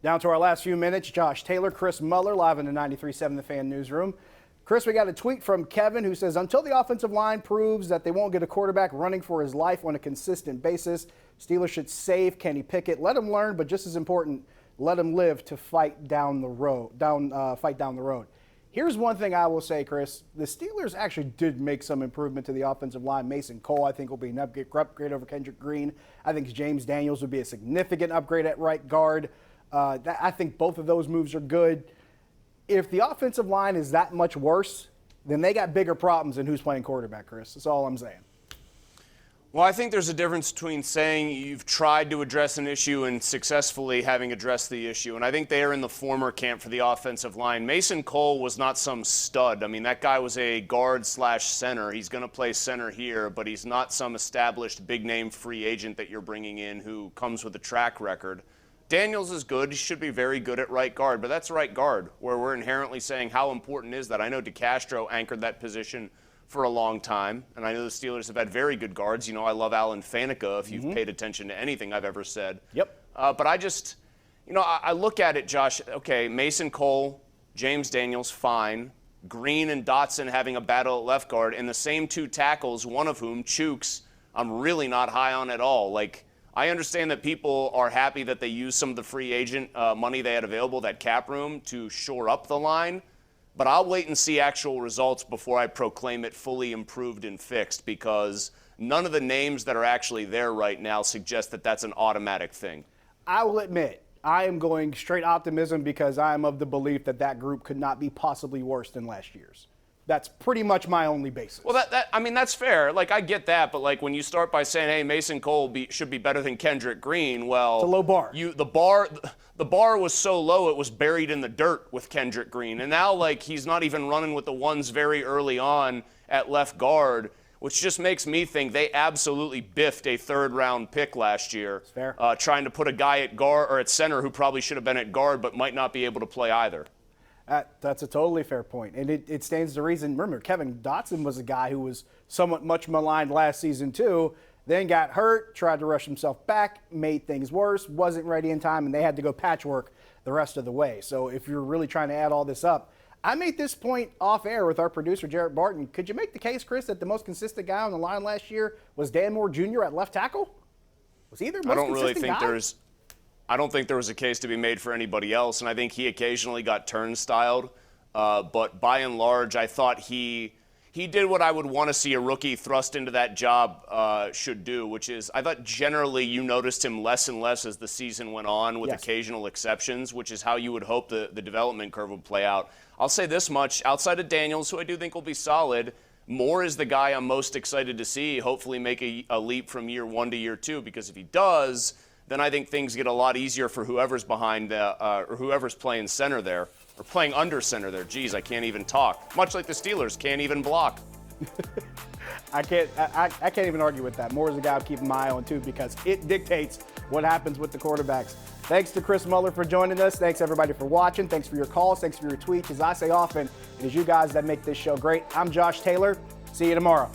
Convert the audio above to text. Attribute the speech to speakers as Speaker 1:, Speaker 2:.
Speaker 1: Down to our last few minutes, Josh Taylor, Chris Mueller, live in the 93.7 The Fan newsroom. Chris, we got a tweet from Kevin who says, until the offensive line proves that they won't get a quarterback running for his life on a consistent basis, Steelers should save Kenny Pickett. Let him learn, but just as important, let him live to fight down the road. Here's one thing I will say, Chris. The Steelers actually did make some improvement to the offensive line. Mason Cole, I think, will be an upgrade over Kendrick Green. I think James Daniels would be a significant upgrade at right guard. I think both of those moves are good. If the offensive line is that much worse, then they got bigger problems than who's playing quarterback, Chris. That's all I'm saying.
Speaker 2: Well, I think there's a difference between saying you've tried to address an issue and successfully having addressed the issue. And I think they are in the former camp for the offensive line. Mason Cole was not some stud. I mean, that guy was a guard/center. He's going to play center here, but he's not some established big-name free agent that you're bringing in who comes with a track record. Daniels is good. He should be very good at right guard, but that's right guard where we're inherently saying how important is that. I know DeCastro anchored that position for a long time, and I know the Steelers have had very good guards. You know, I love Alan Faneca if you've paid attention to anything I've ever said.
Speaker 1: Yep.
Speaker 2: But I just, I look at it, Josh, okay, Mason Cole, James Daniels, fine. Green and Dotson having a battle at left guard, and the same two tackles, one of whom, Chooks, I'm really not high on at all. Like, I understand that people are happy that they used some of the free agent money they had available, that cap room, to shore up the line. But I'll wait and see actual results before I proclaim it fully improved and fixed, because none of the names that are actually there right now suggest that that's an automatic thing.
Speaker 1: I will admit, I am going straight optimism because I am of the belief that that group could not be possibly worse than last year's. That's pretty much my only basis.
Speaker 2: Well, that's fair. Like, I get that, but like when you start by saying, "Hey, Mason Cole should be better than Kendrick Green," well,
Speaker 1: it's a low bar.
Speaker 2: The bar was so low it was buried in the dirt with Kendrick Green, and now like he's not even running with the ones very early on at left guard, which just makes me think they absolutely biffed a third-round pick last year,
Speaker 1: fair.
Speaker 2: Trying to put a guy at guard or at center who probably should have been at guard but might not be able to play either.
Speaker 1: That's a totally fair point. And it stands to reason. Remember, Kevin Dotson was a guy who was somewhat much maligned last season too, then got hurt, tried to rush himself back, made things worse, wasn't ready in time, and they had to go patchwork the rest of the way. So if you're really trying to add all this up, I made this point off air with our producer, Jarrett Barton. Could you make the case, Chris, that the most consistent guy on the line last year was Dan Moore Jr. at left tackle? Was he the most consistent guy?
Speaker 2: I don't think there was a case to be made for anybody else, and I think he occasionally got turnstiled. But by and large, I thought he did what I would want to see a rookie thrust into that job should do, which is I thought generally you noticed him less and less as the season went on, with occasional exceptions, which is how you would hope the development curve would play out. I'll say this much, outside of Daniels, who I do think will be solid, Moore is the guy I'm most excited to see hopefully make a leap from year one to year two, because if he does, then I think things get a lot easier for whoever's behind or whoever's playing center there, or playing under center there. Geez, I can't even talk. Much like the Steelers can't even block.
Speaker 1: I can't even argue with that. Moore's the guy I'm keeping my eye on too, because it dictates what happens with the quarterbacks. Thanks to Chris Mueller for joining us. Thanks everybody for watching. Thanks for your calls. Thanks for your tweets. As I say often, it is you guys that make this show great. I'm Josh Taylor. See you tomorrow.